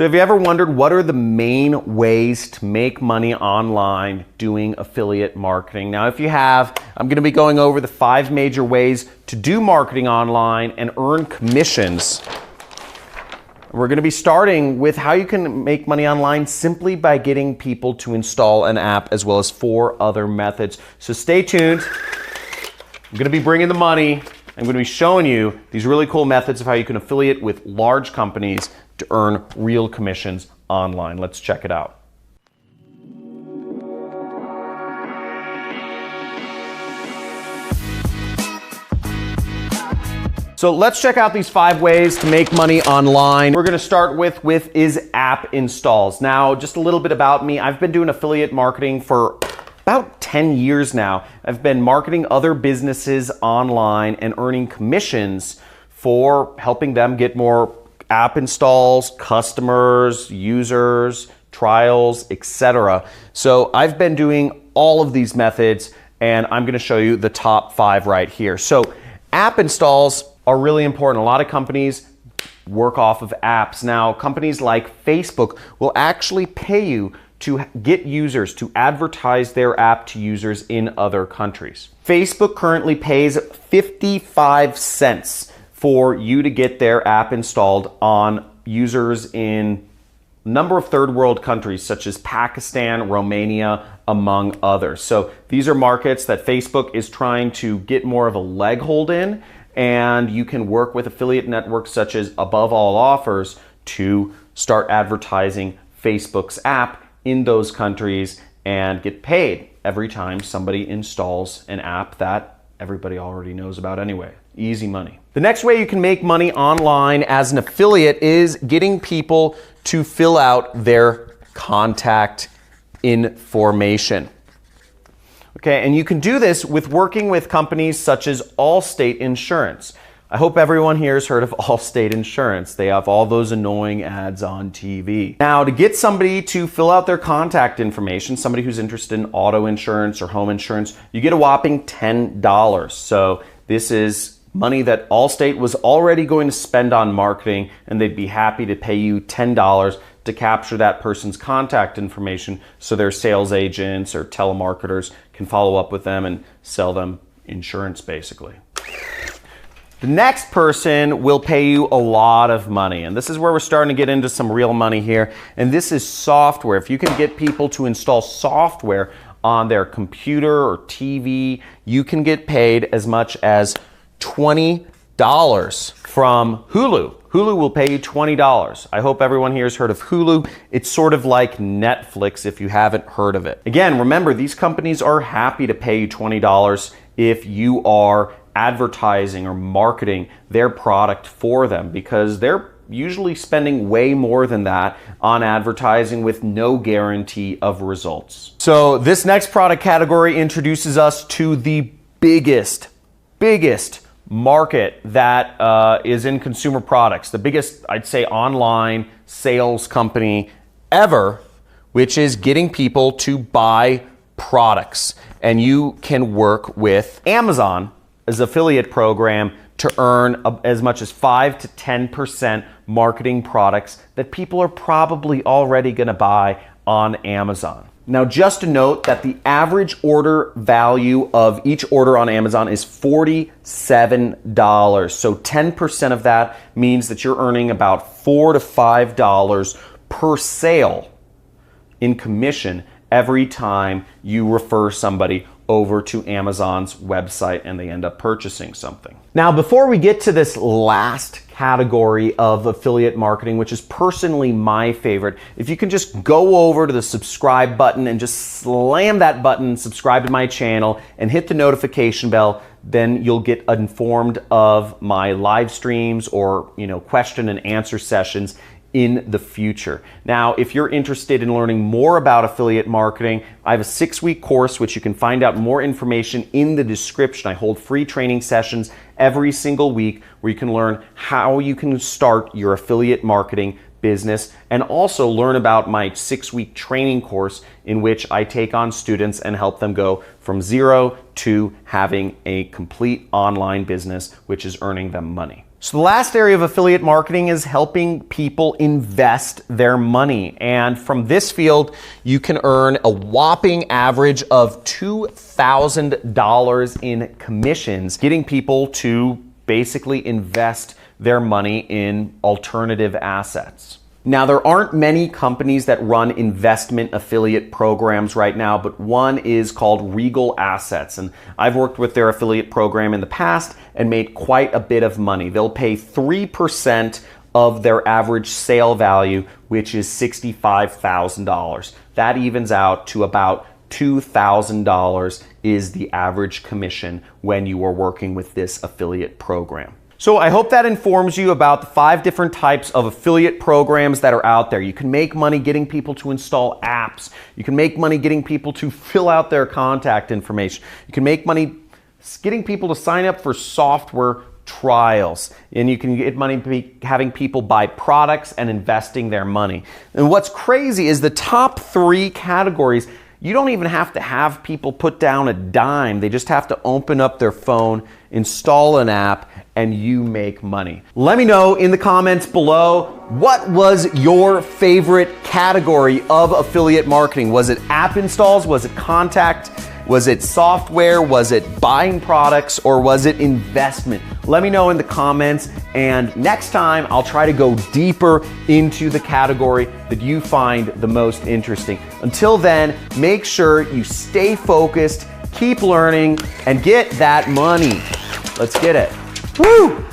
So have you ever wondered what are the main ways to make money online doing affiliate marketing? Now, if you have, I'm going to be going over the 5 major ways to do marketing online and earn commissions. We're going to be starting with how you can make money online simply by getting people to install an app, as well as 4 other methods. So stay tuned. I'm going to be bringing the money. I'm going to be showing you these really cool methods of how you can affiliate with large companies to earn real commissions online. Let's check it out. So let's check out these 5 ways to make money online. We're going to start with is app installs. Now, just a little bit about me. I've been doing affiliate marketing for about 10 years now. I've been marketing other businesses online and earning commissions for helping them get more app installs, customers, users, trials, etc. So I've been doing all of these methods, and I'm going to show you the top 5 right here. So app installs are really important. A lot of companies work off of apps. Now, companies like Facebook will actually pay you to get users to advertise their app to users in other countries. Facebook currently pays 55 cents for you to get their app installed on users in a number of third world countries such as Pakistan, Romania, among others. So these are markets that Facebook is trying to get more of a leg hold in, and you can work with affiliate networks such as Above All Offers to start advertising Facebook's app in those countries and get paid every time somebody installs an app that everybody already knows about anyway. Easy money. The next way you can make money online as an affiliate is getting people to fill out their contact information. Okay, and you can do this with working with companies such as Allstate Insurance. I hope everyone here has heard of Allstate Insurance. They have all those annoying ads on TV. Now, to get somebody to fill out their contact information, somebody who's interested in auto insurance or home insurance, you get a whopping $10. So this is money that Allstate was already going to spend on marketing, and they'd be happy to pay you $10 to capture that person's contact information so their sales agents or telemarketers can follow up with them and sell them insurance, basically. The next person will pay you a lot of money, and this is where we're starting to get into some real money here, and this is software. If you can get people to install software on their computer or TV, you can get paid as much as $20 from Hulu. Hulu will pay you $20. I hope everyone here has heard of Hulu. It's sort of like Netflix if you haven't heard of it. Again, remember, these companies are happy to pay you $20 if you are advertising or marketing their product for them, because they're usually spending way more than that on advertising with no guarantee of results. So this next product category introduces us to the biggest market that is in consumer products, the biggest, I'd say, online sales company ever, which is getting people to buy products. And you can work with Amazon as affiliate program to earn as much as 5 to 10% marketing products that people are probably already going to buy on Amazon. Now, just to note that the average order value of each order on Amazon is $47. So 10% of that means that you're earning about $4 to $5 per sale in commission every time you refer somebody over to Amazon's website and they end up purchasing something. Now, before we get to this last category of affiliate marketing, which is personally my favorite, if you can just go over to the subscribe button and just slam that button, subscribe to my channel, and hit the notification bell, then you'll get informed of my live streams or, question and answer sessions in the future. Now, if you're interested in learning more about affiliate marketing, I have a 6-week course which you can find out more information in the description. I hold free training sessions every single week where you can learn how you can start your affiliate marketing business, and also learn about my 6-week training course in which I take on students and help them go from zero to having a complete online business, which is earning them money. So the last area of affiliate marketing is helping people invest their money. And from this field, you can earn a whopping average of $2,000 in commissions, getting people to basically invest their money in alternative assets. Now, there aren't many companies that run investment affiliate programs right now, but one is called Regal Assets. And I've worked with their affiliate program in the past and made quite a bit of money. They'll pay 3% of their average sale value, which is $65,000. That evens out to about $2,000 is the average commission when you are working with this affiliate program. So I hope that informs you about the 5 different types of affiliate programs that are out there. You can make money getting people to install apps. You can make money getting people to fill out their contact information. You can make money getting people to sign up for software trials. And you can get money having people buy products and investing their money. And what's crazy is the top 3 categories, you don't even have to have people put down a dime. They just have to open up their phone, install an app, and you make money. Let me know in the comments below, what was your favorite category of affiliate marketing? Was it app installs? Was it contact? Was it software? Was it buying products? Or was it investment? Let me know in the comments, and next time I'll try to go deeper into the category that you find the most interesting. Until then, make sure you stay focused, keep learning, and get that money. Let's get it. Woo!